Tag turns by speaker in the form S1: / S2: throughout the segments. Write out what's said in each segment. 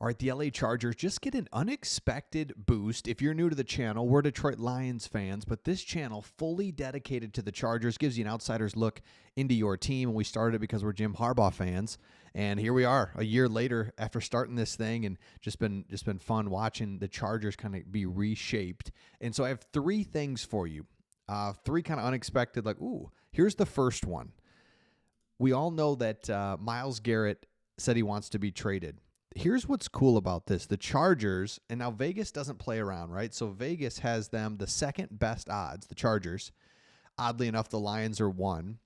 S1: All right, the LA Chargers just get an unexpected boost. If you're new to the channel, we're Detroit Lions fans, but this channel, fully dedicated to the Chargers, gives you an outsider's look into your team. And we started it because we're Jim Harbaugh fans. And here we are a year later after starting this thing, and just been fun watching the Chargers kind of be reshaped. And so I have three things for you. Three kind of unexpected, like, ooh, here's the first one. We all know that Myles Garrett said he wants to be traded. Here's what's cool about this. The Chargers, and now Vegas doesn't play around, right? So Vegas has them the second best odds, the Chargers. Oddly enough, the Lions are one.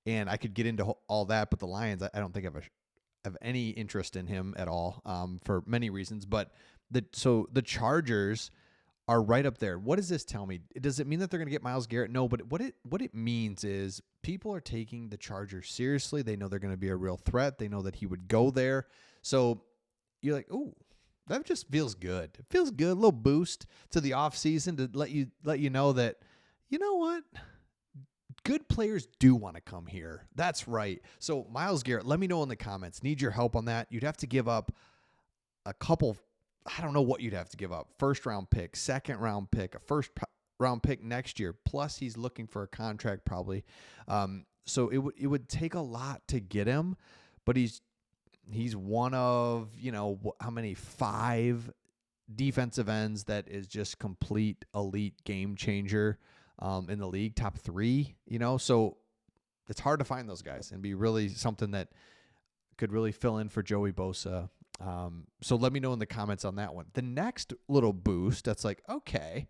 S1: And I could get into all that, but the Lions, I don't think I have any interest in him at all for many reasons. But so the Chargers are right up there. What does this tell me? Does it mean that they're going to get Myles Garrett? No, but what it means is people are taking the Chargers seriously. They know they're going to be a real threat. They know that he would go there. So you're like, ooh, that just feels good. It feels good. A little boost to the offseason to let you know that, you know what? Good players do want to come here. That's right. So Myles Garrett, let me know in the comments. Need your help on that. You'd have to give up a couple. I don't know what you'd have to give up. First round pick, second round pick, a first round pick next year. Plus he's looking for a contract probably. So it would take a lot to get him, but he's one of, how many, 5 defensive ends that is just complete elite game changer in the league, top 3, so it's hard to find those guys and be really something that could really fill in for Joey Bosa. So let me know in the comments on that one. The next little boost that's like, okay,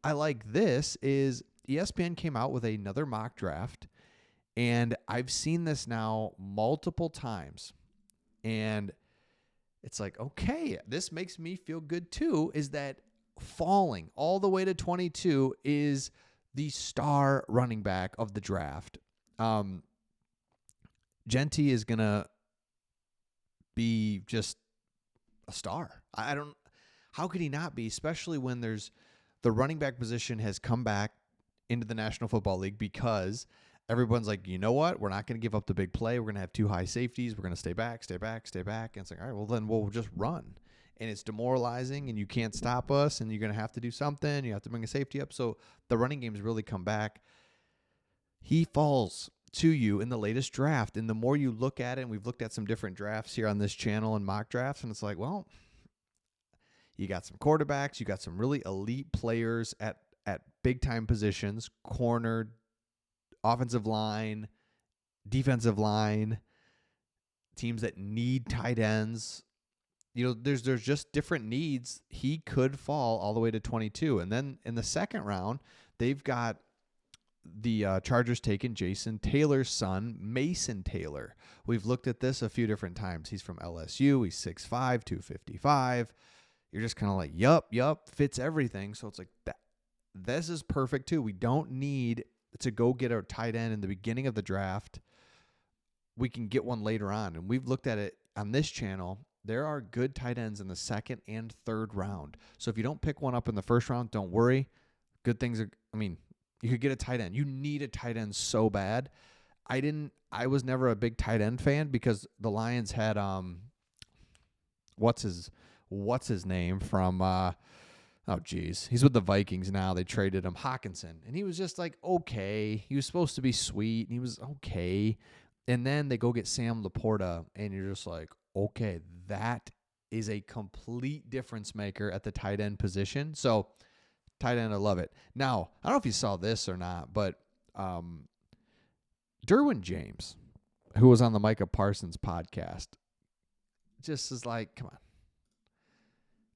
S1: I like this, is ESPN came out with another mock draft, and I've seen this now multiple times. And it's like, okay, this makes me feel good too, is that falling all the way to 22 is the star running back of the draft. Genty is going to be just a star. How could he not be, especially when the running back position has come back into the National Football League, because everyone's like, you know what? We're not going to give up the big play. We're going to have 2 high safeties. We're going to stay back. And it's like, all right, well, then we'll just run. And it's demoralizing, and you can't stop us, and you're going to have to do something. You have to bring a safety up. So the running game's really come back. He falls to you in the latest draft. And the more you look at it, and we've looked at some different drafts here on this channel and mock drafts, and it's like, well, you got some quarterbacks. You got some really elite players at big-time positions, corner, offensive line, defensive line, teams that need tight ends. There's just different needs. He could fall all the way to 22. And then in the second round, they've got the Chargers taking Jason Taylor's son, Mason Taylor. We've looked at this a few different times. He's from LSU. He's 6'5", 255. You're just kind of like, yup, fits everything. So it's like that. This is perfect too. We don't need to go get a tight end in the beginning of the draft. We can get one later on. And we've looked at it on this channel. There are good tight ends in the second and third round. So if you don't pick one up in the first round, don't worry. Good things you could get a tight end. You need a tight end so bad. I was never a big tight end fan because the Lions had what's his name from he's with the Vikings now. They traded him, Hawkinson, and he was just like, okay. He was supposed to be sweet, and he was okay. And then they go get Sam Laporta, and you're just like, okay, that is a complete difference maker at the tight end position. So tight end, I love it. Now, I don't know if you saw this or not, but Derwin James, who was on the Micah Parsons podcast, just is like, come on.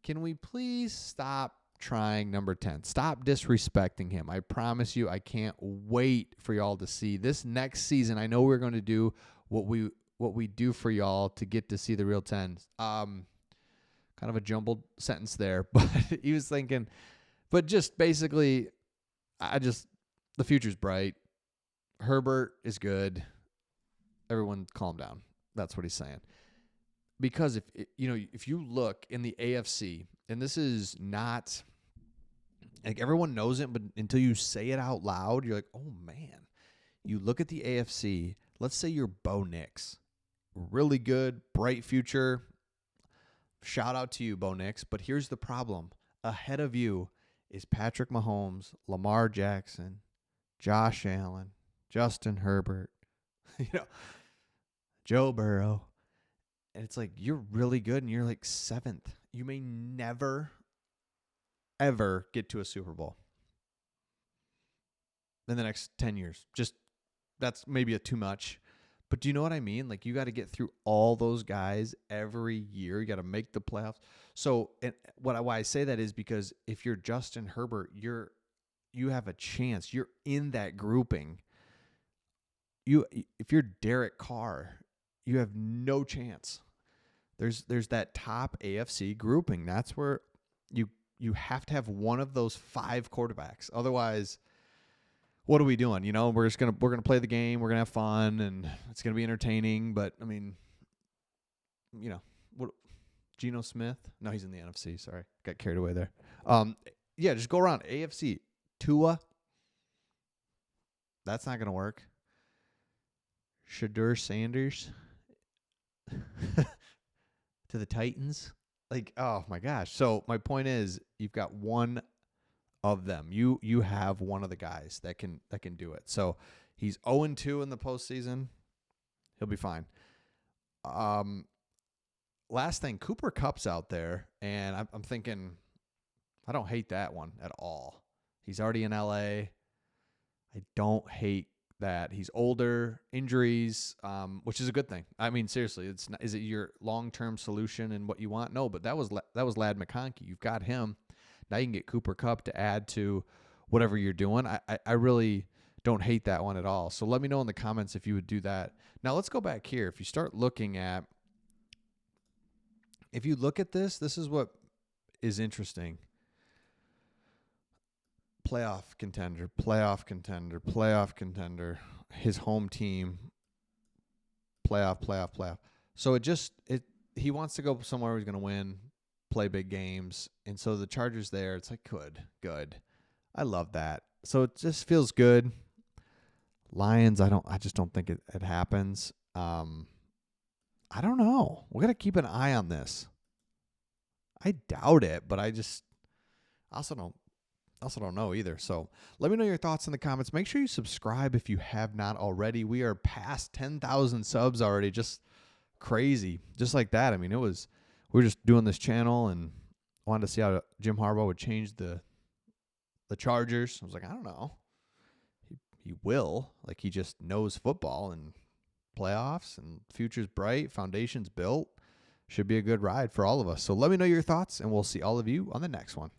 S1: Can we please stop trying number 10? Stop disrespecting him. I promise you, I can't wait for y'all to see this next season. I know we're going to do what we do for y'all to get to see the real 10. Kind of a jumbled sentence there, but he was thinking, but just basically, the future's bright. Herbert is good. Everyone calm down. That's what he's saying. Because if you look in the AFC, and this is not like everyone knows it, but until you say it out loud, you're like, oh man. You look at the AFC, let's say you're Bo Nix. Really good, bright future. Shout out to you, Bo Nix. But here's the problem. Ahead of you is Patrick Mahomes, Lamar Jackson, Josh Allen, Justin Herbert, Joe Burrow. And it's like, you're really good and you're like 7th. You may never, ever get to a Super Bowl in the next 10 years. That's maybe too much. But do you know what I mean? Like, you got to get through all those guys every year. You got to make the playoffs. So, and why I say that is because if you're Justin Herbert, you have a chance. You're in that grouping. If you're Derek Carr, you have no chance. There's that top AFC grouping. That's where you have to have one of those 5 quarterbacks. Otherwise, what are we doing? We're gonna play the game. We're gonna have fun, and it's gonna be entertaining. But I mean, what? Geno Smith? No, he's in the NFC. Sorry, got carried away there. Yeah, just go around AFC. Tua. That's not gonna work. Shadur Sanders to the Titans. Like, oh my gosh. So my point is, you've got one of them. You have one of the guys that can do it. So he's 0-2 in the postseason. He'll be fine. Last thing, Cooper Kupp's out there, and I'm thinking, I don't hate that one at all. He's already in LA. I don't hate that. He's older, injuries, which is a good thing. I mean, seriously, it's not, is it your long-term solution and what you want? No, but that was Ladd McConkey. You've got him. Now you can get Cooper Kupp to add to whatever you're doing. I really don't hate that one at all. So let me know in the comments if you would do that. Now let's go back here. If you look at this is what is interesting. Playoff contender, his home team, playoff. So he wants to go somewhere where he's going to win, play big games. And so the Chargers there, it's like, good. I love that. So it just feels good. Lions, I just don't think it happens. I don't know. We're going to keep an eye on this. I doubt it, but I also don't know either. So let me know your thoughts in the comments. Make sure you subscribe if you have not already. We are past 10,000 subs already. Just crazy. Just like that. I mean, we were just doing this channel and wanted to see how Jim Harbaugh would change the Chargers. I was like, I don't know. He will. Like, he just knows football and playoffs, and future's bright, foundation's built. Should be a good ride for all of us. So let me know your thoughts, and we'll see all of you on the next one.